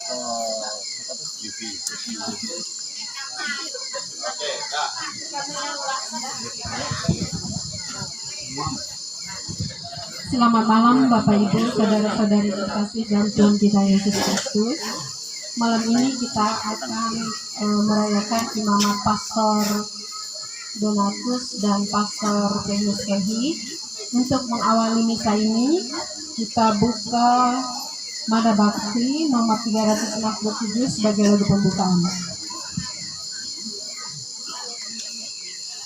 Selamat malam Bapak Ibu, saudara-saudari terkasih dalam Tuhan kita Yesus Kristus. Malam ini kita akan merayakan imamat Pastor Donatus dan Pastor Petrus Kehi. Untuk mengawali misa ini, kita buka Mada Bakti nomor 367 sebagai lagu pembukaan.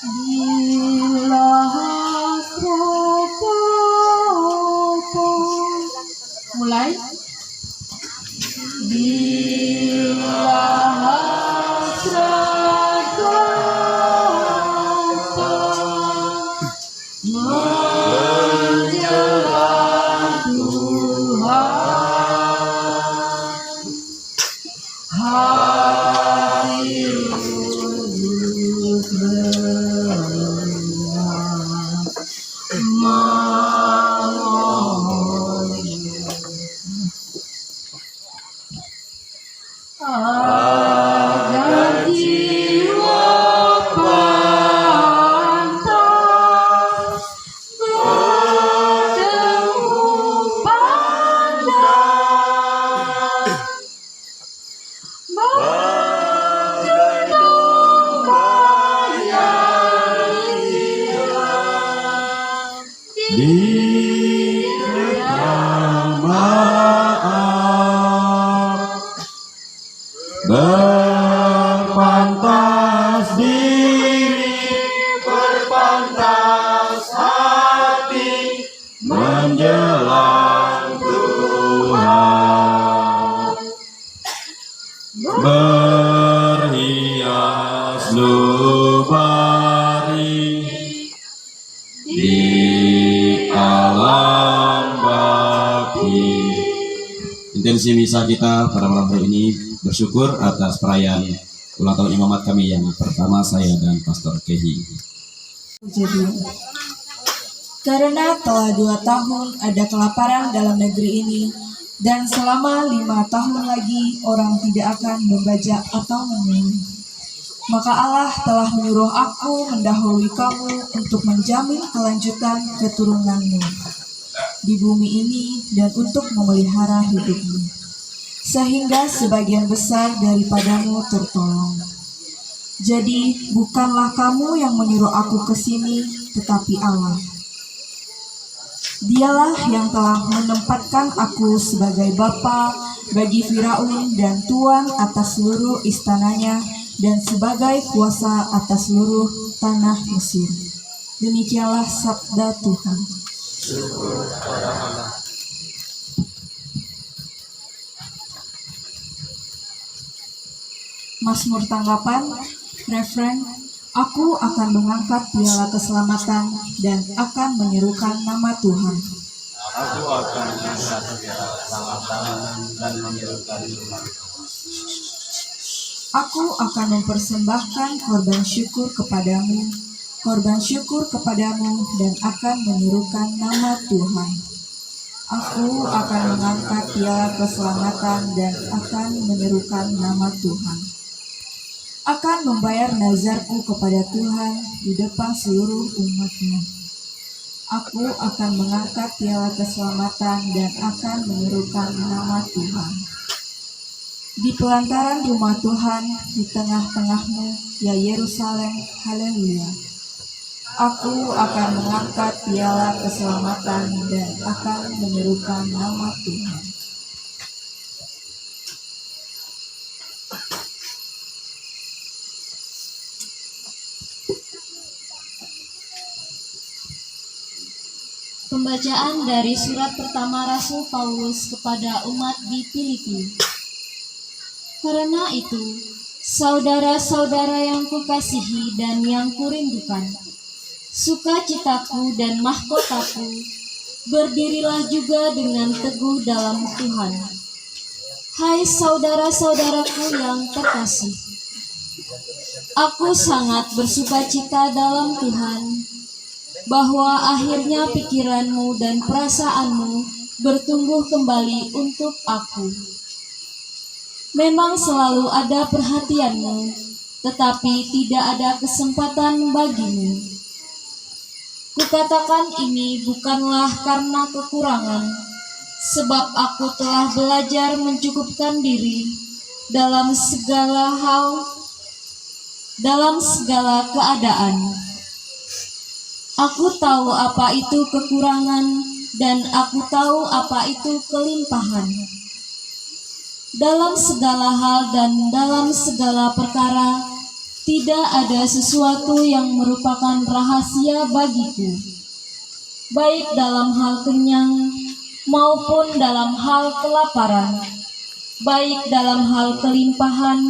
Bila mulai. Bila hasrat datang menjelang Tuhan, hati luluh agar jiwa pantas bertemu pandang menggendong bayang di berpantas diri, berpantas hati menjelang Tuhan, berhias nubari di alam bakti. Intensi misa kita pada malam hari ini bersyukur atas perayaan ulang tahun imamat kami yang pertama, saya dan Pastor Kehi. Karena telah 2 tahun ada kelaparan dalam negeri ini, dan selama 5 tahun lagi orang tidak akan membajak atau mengeluh, maka Allah telah menyuruh aku mendahului kamu untuk menjamin kelanjutan keturunanmu di bumi ini dan untuk memelihara hidupmu, sehingga sebagian besar daripadamu tertolong. Jadi bukanlah kamu yang menyuruh aku ke sini, tetapi Allah. Dialah yang telah menempatkan aku sebagai bapa bagi Firaun dan tuan atas seluruh istananya dan sebagai kuasa atas seluruh tanah Mesir. Demikianlah sabda Tuhan. Mazmur tanggapan, refren, aku akan mengangkat piala keselamatan dan akan menyerukan nama Tuhan. Aku akan mengangkat piala keselamatan dan menyerukan nama Tuhan. Aku akan mempersembahkan korban syukur kepadamu dan akan menyerukan nama Tuhan. Aku akan mengangkat piala keselamatan dan akan menyerukan nama Tuhan. Akan membayar nazarku kepada Tuhan di depan seluruh umatnya. Aku akan mengangkat piala keselamatan dan akan menyerukan nama Tuhan. Di pelantaran rumah Tuhan, di tengah-tengahmu, ya Yerusalem, haleluya. Aku akan mengangkat piala keselamatan dan akan menyerukan nama Tuhan. Pembacaan dari surat pertama Rasul Paulus kepada umat di Filipi. Karena itu, saudara-saudara yang kukasihi dan yang kurindukan, sukacitaku dan mahkotaku, berdirilah juga dengan teguh dalam Tuhan. Hai saudara-saudaraku yang terkasih, aku sangat bersukacita dalam Tuhan, bahwa akhirnya pikiranmu dan perasaanmu bertumbuh kembali untuk aku. Memang selalu ada perhatianmu, tetapi tidak ada kesempatan bagimu. Kukatakan ini bukanlah karena kekurangan, sebab aku telah belajar mencukupkan diri dalam segala hal, dalam segala keadaan. Aku tahu apa itu kekurangan, dan aku tahu apa itu kelimpahan. Dalam segala hal dan dalam segala perkara, tidak ada sesuatu yang merupakan rahasia bagiku, baik dalam hal kenyang maupun dalam hal kelaparan, baik dalam hal kelimpahan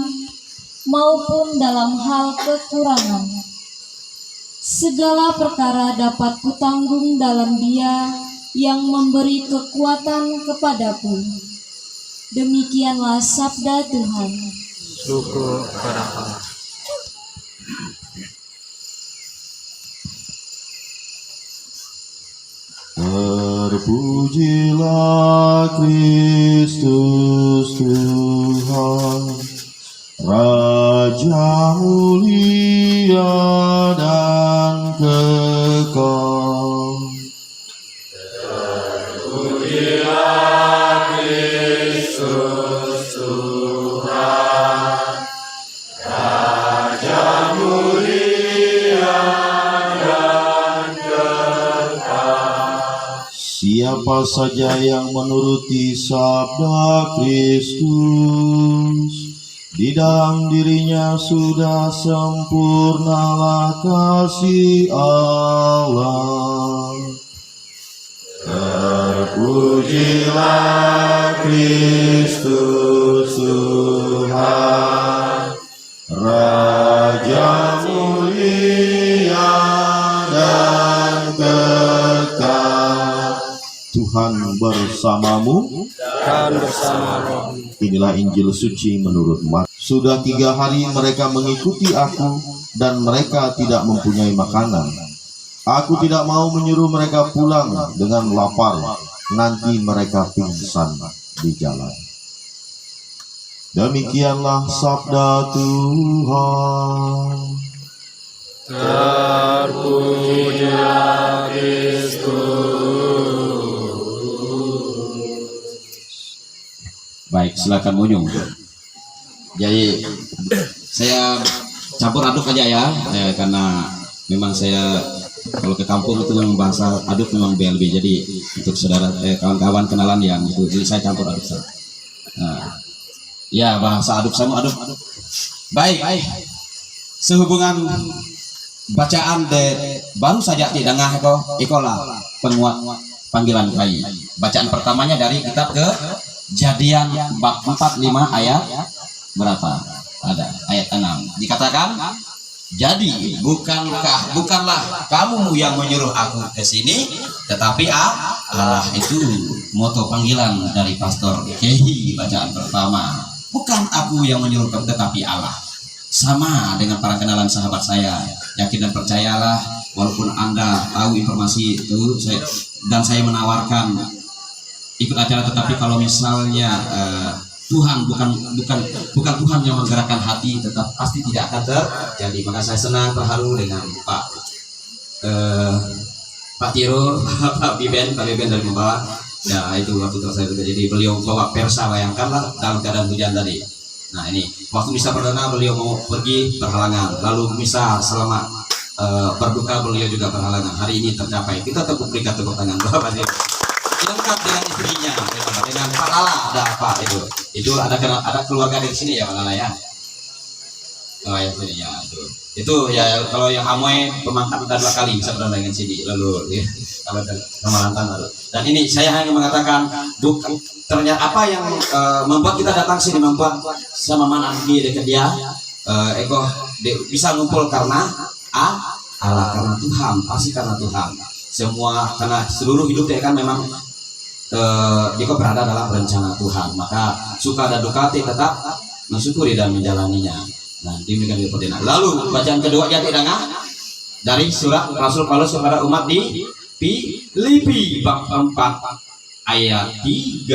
maupun dalam hal kekurangan. Segala perkara dapat kutanggung dalam Dia yang memberi kekuatan kepadaku. Demikianlah sabda Tuhan. Syukur kepada Allah. Terpujilah Kristus Tuhan, Raja mulia dan kekal. Siapa saja yang menuruti sabda Kristus, di dalam dirinya sudah sempurnalah kasih Allah. Terpujilah Kristus Tuhan, Raja mulia dan kekal. Tuhan bersamamu Dan bersama roh. Inilah Injil suci menurut Matius. Sudah 3 hari mereka mengikuti aku dan mereka tidak mempunyai makanan. Aku tidak mau menyuruh mereka pulang dengan lapar, nanti mereka pingsan di jalan. Demikianlah sabda Tuhan. Terpujilah Kristus. Baik, silakan Munyung. Jadi saya campur aduk aja ya, karena memang saya kalau ke kampung itu memang bahasa aduk memang BLB. Jadi untuk saudara kawan-kawan kenalan yang itu, jadi saya campur aduk. Nah, ya bahasa aduk sama aduk. Baik, sehubungan bacaan baru saja tidak ngah ikola penguat panggilan kai. Bacaan pertamanya dari kitab Kejadian bab 45 ayat berapa? Ada ayat 6. Dikatakan, jadi bukanlah kamu yang menyuruh aku ke sini, tetapi Allah. Itu moto panggilan dari Pastor Kehi. Bacaan pertama, bukan aku yang menyuruh kamu, tetapi Allah. Sama dengan para kenalan sahabat saya, yakin dan percayalah, walaupun Anda tahu informasi itu, saya menawarkan ikut acara, tetapi kalau misalnya Tuhan bukan Tuhan yang menggerakkan hati, tetap pasti tidak akan terjadi. Maka saya senang, terharu dengan Pak Tiro, Pak Biben dari bawah. Ya itu waktu saya terjadi, beliau bawa persa, bayangkanlah dalam keadaan hujan tadi. Nah ini waktu misa perdana beliau mau pergi berhalangan, lalu misa selama berduka beliau juga berhalangan. Hari ini tercapai, kita berikan tepuk tangan Bapak Tiro. Lengkap dengan istrinya, dengan Pak Lala. Ada apa itu ada keluarga dari sini ya Pak Lala ya. Oh ya sini ya itu ya. Kalau yang Amoy pemangkat udah 2 kali bisa berada dengan sini, lalu ya, kalau sama Lantan lalu. Dan ini saya hanya mengatakan bukan ternyata apa yang membuat kita datang sini, membuat sama mana di dekat dia bisa ngumpul karena Allah, karena Tuhan, pasti karena Tuhan. Semua karena seluruh hidup dia kan memang jika berada dalam rencana Tuhan, maka suka dan duka tetap mensyukuri dan menjalaninya. Nah, demikian seperti itu. Lalu bacaan kedua ya tidak dari surat Rasul Paulus kepada umat di Filipi bab 4 ayat 13.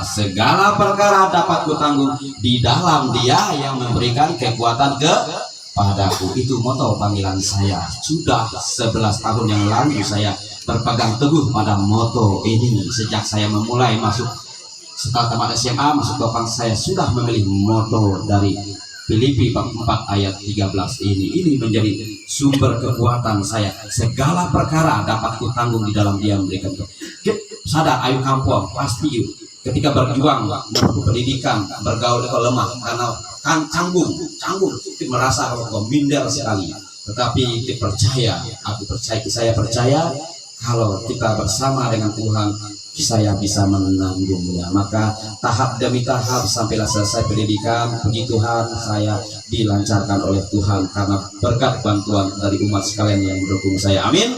Segala perkara dapat kutanggung di dalam Dia yang memberikan kekuatan kepadaku. Itu moto panggilan saya. Sudah 11 tahun yang lalu saya berpegang teguh pada moto ini. Sejak saya memulai masuk setelah tamat SMA, masuk Topang, saya sudah memilih moto dari Filipi bab 4 ayat 13 ini. Ini menjadi sumber kekuatan saya. Segala perkara dapat kutanggung di dalam Dia memberikan. Sadar ayu kampung pasti yuk. Ketika berjuang menempuh pendidikan, bergaul dengan lemah karena kan canggung, merasa kalau minder sekali. Tetapi saya percaya kalau kita bersama dengan Tuhan, saya bisa menanggungnya. Maka tahap demi tahap sampailah selesai pendidikan, puji Tuhan, saya dilancarkan oleh Tuhan karena berkat bantuan dari umat sekalian yang mendukung saya. Amin.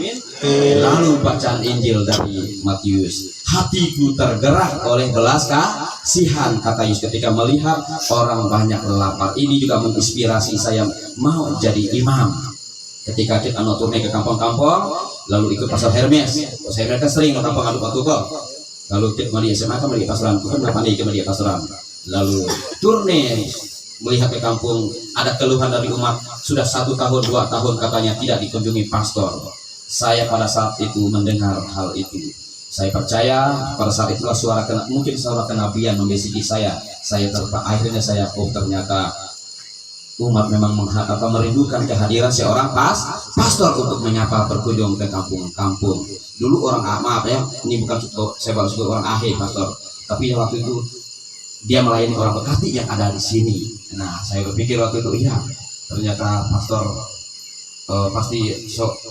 Lalu bacaan Injil dari Matius. Hatiku tergerak oleh belas kasihan, kata Yesus ketika melihat orang banyak lapar. Ini juga menginspirasi saya mau jadi imam. Ketika kita turne ke kampung-kampung, lalu ikut pasar Hermes. Saya mereka sering ke kampung aduk waktu kok. Lalu kita melihat SMA kan melihat pasaran, bukan berapa nih ke melihat pasaran. Lalu turne melihat ke kampung, ada keluhan dari umat sudah 1 tahun 2 tahun katanya tidak dikunjungi pastor. Saya pada saat itu mendengar hal itu. Saya percaya pada saat itulah mungkin suara kenabian membisiki saya. Akhirnya saya ternyata umat memang merindukan kehadiran seorang pastor untuk menyapa berkunjung ke kampung-kampung. Dulu orang maaf ya, ini bukan saya baru sebut orang ahli pastor, tapi waktu itu dia melayani orang Bekasi yang ada di sini. Nah, saya berpikir waktu itu iya, ternyata pastor pasti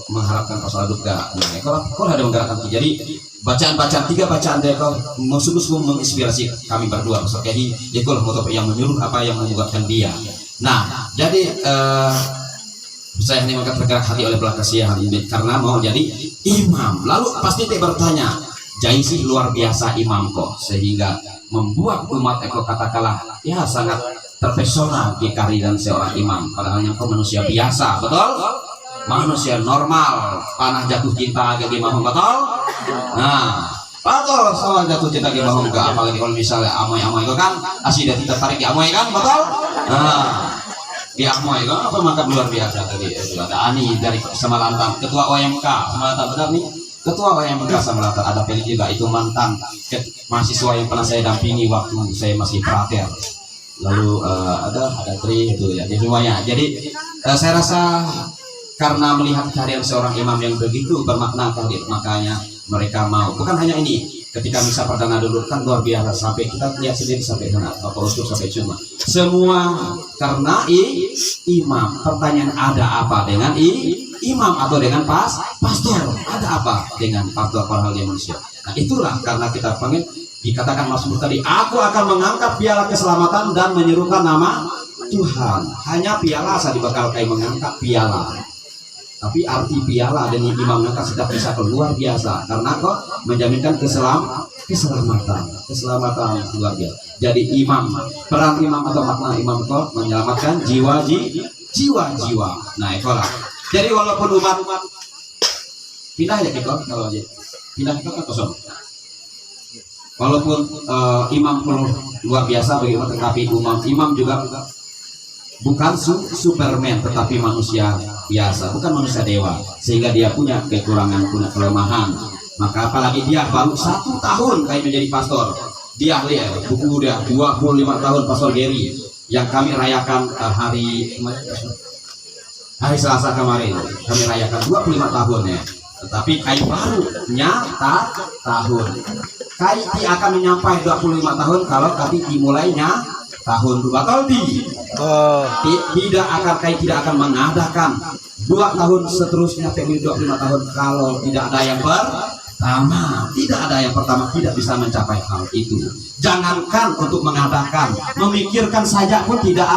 mengharapkan pastor duka. Nah, kalau ada menggerakkan. Jadi bacaan-bacaan 3 bacaan dia sungguh-sungguh menginspirasi kami berdua. Pastor Kehi, dia motor yang menyuruh apa yang membuatkan dia. Nah, jadi saya hanya tergerak hati oleh belas kasihan karena mau jadi imam. Lalu pasti dia bertanya, jadi sih luar biasa imam kok, sehingga membuat umat katakanlah ya sangat terpesona di kehadiran seorang imam. Padahal yang kau manusia biasa, betul? Manusia normal, panah jatuh cinta ke imam, betul? Nah, betul, soal jatuh cinta ke imam, apalagi kalau misalnya amoy-amoy itu kan asli dia tertarik di amoy kan, betul? Nah, di amoy kan apa makan luar biasa tadi. Ada Ani dari Samalantan, ketua OMK Samalantan, benar nih? Ketua OMK Samalantan. Ada Felix juga, itu mantan mahasiswa yang pernah saya dampingi waktu saya masih prater. Lalu ada Tri itu ya, semuanya. Jadi saya rasa karena melihat kehadiran seorang imam yang begitu bermakna tadi, makanya mereka mau. Bukan hanya ini, ketika misa perdana dulu kan luar biasa, sampai kita lihat sendiri sampai sana Bapak Uskup sampai cuma semua karena imam. Pertanyaan, ada apa dengan imam atau dengan pastor? Ada apa dengan pastor padahal dia manusia? Nah, itulah karena kita panggil, dikatakan Mazmur tadi, aku akan mengangkat piala keselamatan dan menyerukan nama Tuhan. Hanya piala saya dibekal kayak mengangkat piala. Tapi arti piala dan imam mengangkat setiap bisa luar biasa karena kok menjaminkan keselamatan luar biasa. Jadi imam, peran imam atau makna imam kok menyelamatkan jiwa-jiwa. Nah, itulah. Jadi walaupun umat pindah ya kita kalau aja pindah kita kan kosong. Walaupun imam luar biasa bagi umat, tetapi imam juga bukan Superman, tetapi manusia biasa, bukan manusia dewa, sehingga dia punya kekurangan, punya kelemahan. Maka apalagi dia baru 1 tahun kayak menjadi pastor. Dia lihat buku dia 25 tahun Pastor Gary yang kami rayakan hari Selasa kemarin. Kami rayakan 25 tahun ya. Tetapi kayak baru nyata tahun. Kayak akan menyampai 25 tahun kalau tapi dimulainya tahun 2 tahun tidak akan mengadakan 2 tahun seterusnya sampai 25 tahun kalau tidak ada yang pertama tidak bisa mencapai hal itu. Jangankan untuk mengadakan, memikirkan saja pun tidak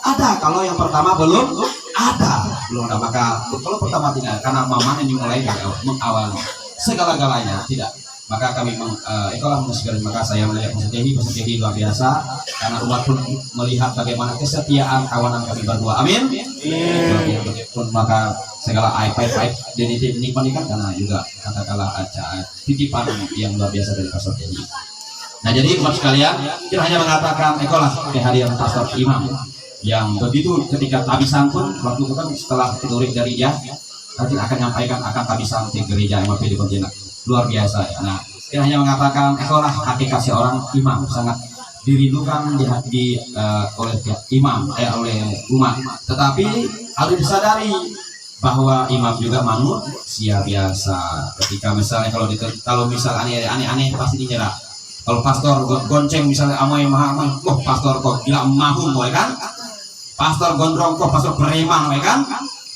ada kalau yang pertama belum ada. Maka kalau pertama tidak, karena mama yang mulai mengawali segala-galanya tidak. Maka kami itulah menginspirasi. Maka saya melihat Pastor Kehi luar biasa karena umat pun melihat bagaimana kesetiaan kawanan kami berdua. Amin. Maka segala aib-aib dinikmati karena juga katakanlah titipan yang luar biasa dari Pastor Kenny. Nah jadi umat sekalian, kita hanya mengatakan ikolah kehadiran Pastor Imam yang begitu ketika tabisan pun waktu itu kan setelah teori dari dia nanti akan menyampaikan akan tabisan di gereja MAP di Pontianak luar biasa. Nah kita hanya mengatakan ikolah hakikat seorang imam sangat dirindukan oleh imam oleh umat, tetapi harus disadari bahwa imam juga manusia biasa. Ketika misalnya kalau misalnya aneh-aneh pasti dinyerah. Kalau pastor gonceng misalnya amai mahal, pastor kok gila mahum kan? Pastor gondrong kok pastor preman kan?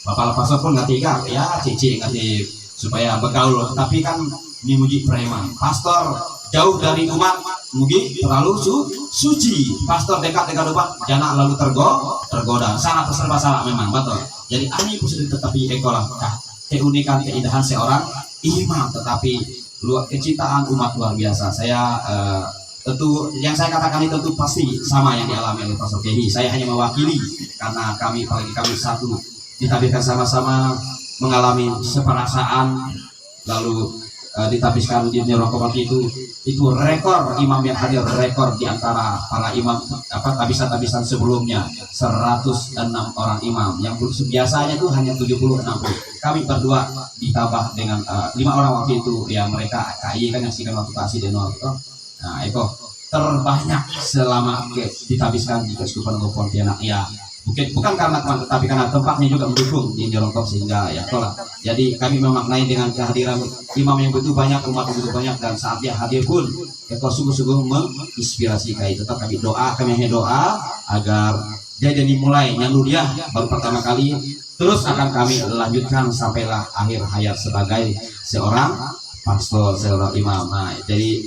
Bapak pastor pun nggak tiga ya cici ngerti supaya bergaul, tapi kan dimuji preman. Pastor jauh dari umat mugi terlalu suci. Pastor dekat dengan umat jangan lalu tergoda. Sangat serba salah memang betul. Jadi ini sudah tetapi ekolah keunikan keindahan seorang imam, tetapi kecintaan umat luar biasa. Saya tentu yang saya katakan itu tentu pasti sama yang dialami oleh Pastor Kenny. Saya hanya mewakili karena kami satu ditabiskan sama-sama mengalami seperasaan lalu ditabiskan di rokok itu rekor imam yang hadir, rekor di antara para imam tabisan sebelumnya 106 orang imam yang biasanya itu hanya 70-60. Kami berdua ditambah dengan 5 orang waktu itu ya, mereka KI kan ngasihkan waktu kasih denol itu. Nah itu terbanyak selama ditabiskan di Keuskupan Pontianak ya. Bukan karena teman, tetapi karena tempatnya juga mendukung di Nyorongkop sehingga ya tolah. Jadi kami memaknai dengan kehadiran imam yang begitu banyak, umat begitu banyak, dan saat dia hadir pun ekor sungguh-sungguh menginspirasi kayak. Tetap kami hanya doa agar dia jadi mulai nyandu dia baru pertama kali, terus akan kami lanjutkan sampailah akhir hayat sebagai seorang pastor, seorang imam. Nah jadi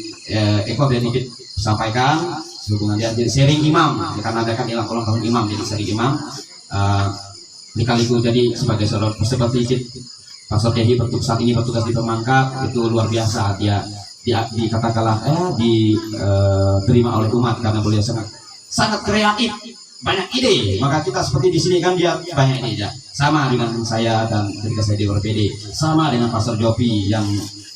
ekor dan dikit sampaikan hubungan dia jadi sharing imam karena ada kan ulang tahun imam, jadi sharing imam dikaliku jadi sebagai seorang seperti Pastor Kenny saat ini bertugas di Pemangkat itu luar biasa. Dia dikatakanlah diterima oleh umat karena beliau sangat kreatif, banyak ide. Maka kita seperti di sini kan dia banyak ide ya. Sama dengan saya dan ketika saya di ORPD, sama dengan Pastor Jopi yang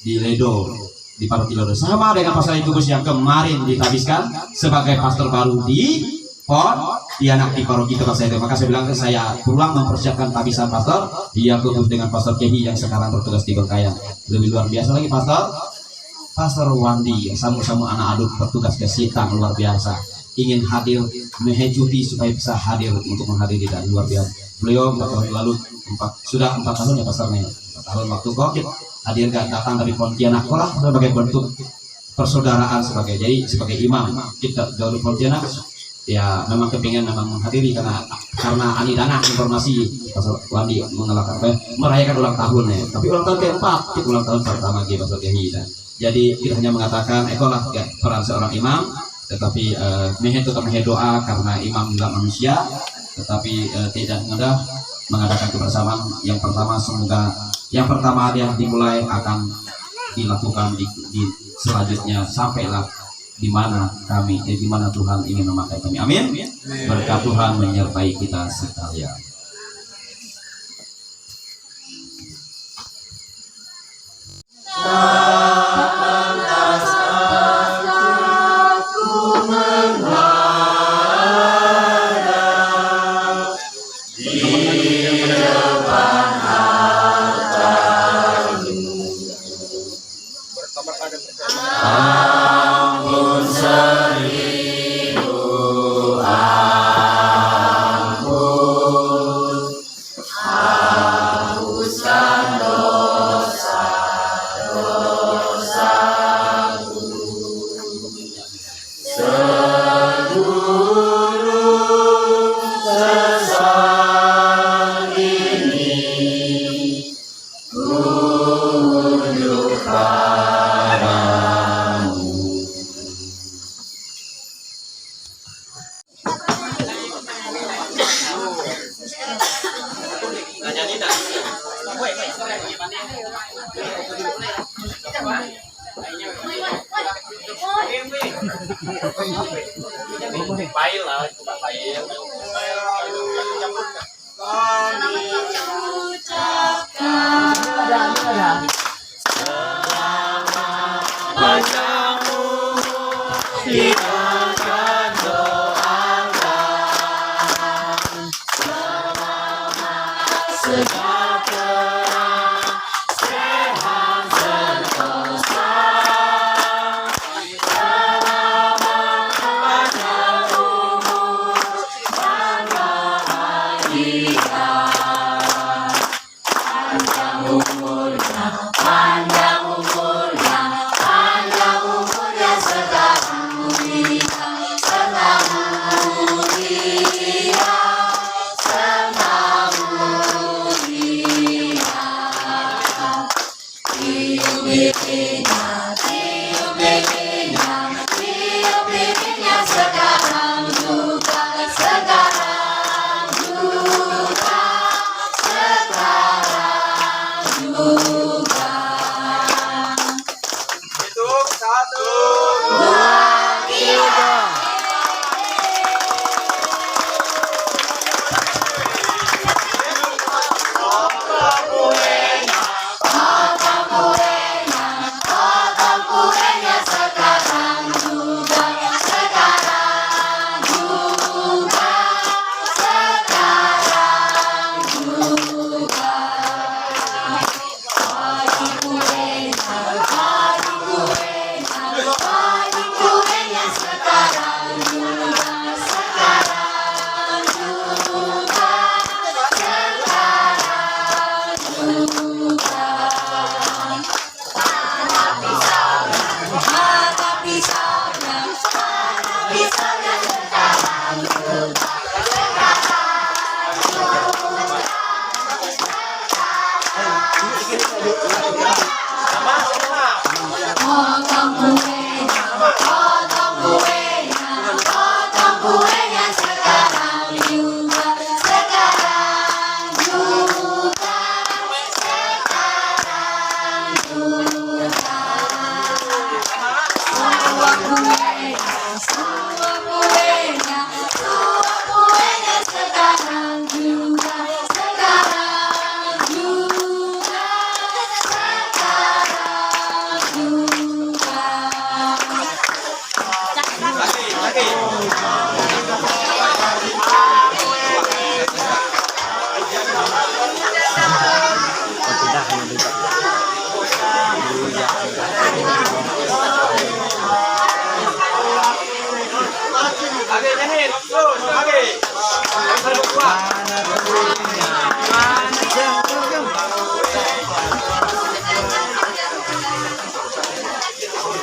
di Ledo di Paroti Lodo, sama dengan Pastor Itubus yang kemarin ditabiskan sebagai pastor baru di Pontianak di Paroki tempat saya. Maka saya bilang saya pulang mempersiapkan tabisan pastor, dia khusus dengan Pastor Kenny yang sekarang bertugas di Bengkayang. Lebih luar biasa lagi Pastor Wandi sama-sama anak aduk bertugas ke Sitang, luar biasa. Ingin hadir menghejudi supaya bisa hadir untuk menghadiri dan luar biasa. Beliau 4 tahun lalu sudah 4 tahun ya pastornya. 4 tahun waktu COVID hadir datang dari Pontianak lah sebagai bentuk persaudaraan jadi sebagai imam kita dari Pontianak ya memang kepingin memang menghadiri karena ani dana informasi Pastor Wandi merayakan ulang tahunnya, tapi ulang tahun keempat ulang tahun pertama di Pastor Kenny. Jadi kita hanya mengatakan itulah ya, peran seorang imam, tetapi tetap doa karena imam juga manusia, tetapi tidak mudah mengadakan kebersamaan. Yang pertama dia dimulai akan dilakukan di selanjutnya sampailah di mana Tuhan ingin memakai kami. Amin. Berkat Tuhan menyertai kita sekalian. Kami ucap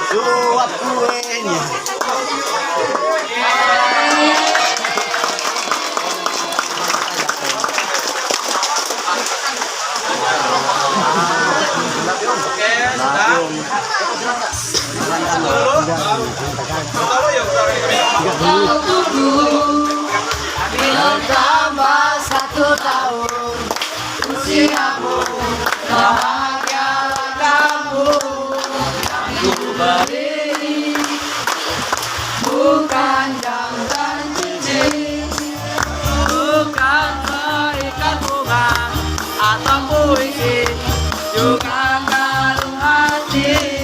Suap kuenya. Bila tambah 1 tahun usiamu, bahagialah kamu. Yang ku beri bukan jam dan cincin, bukan seikat bunga atau puisi, juga kalung hati.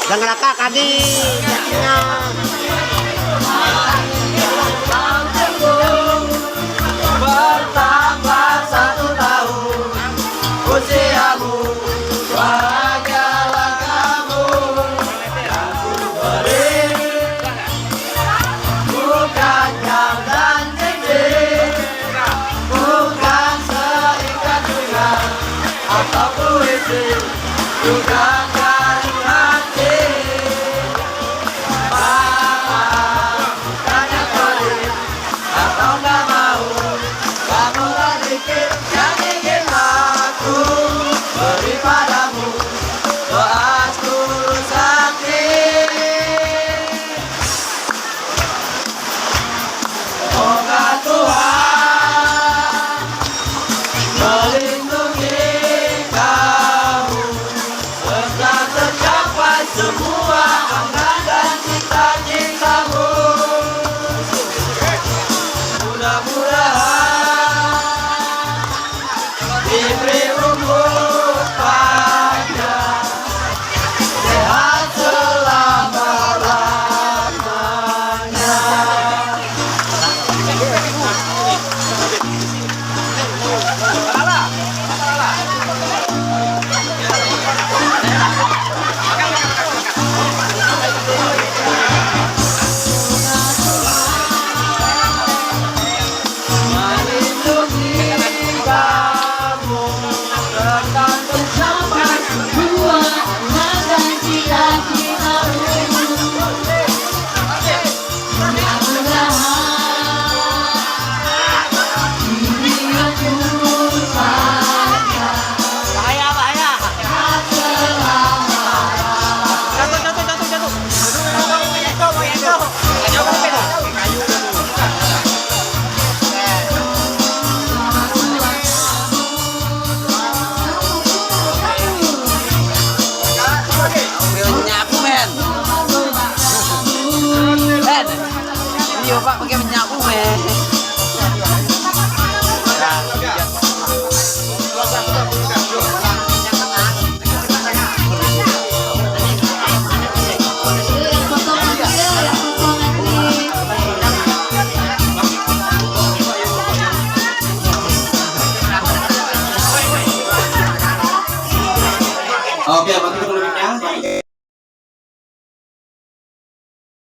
Jangan nakal kadi. Jadinya. Bertambah 1 tahun usiamu, bahagialah kamu. Aku beri bukan jam dan cincin, bukan seikat bunga atau puisi, bukan kayu hati. Bukannya pelit atau gak mau, kamu sedikit yang ingin aku beri padamu. Doa tulus hati. Semoga Tuhan melindungi kamu serta tercapai semua angan dan cita-citamu. Mudah-mudahan diberi umur panjang, sehat selama-lamanya. Melindungi kamu serta tercapai semua angan dan cita-citamu. Bahaya. Nyapu men. Ben, ini pak pakai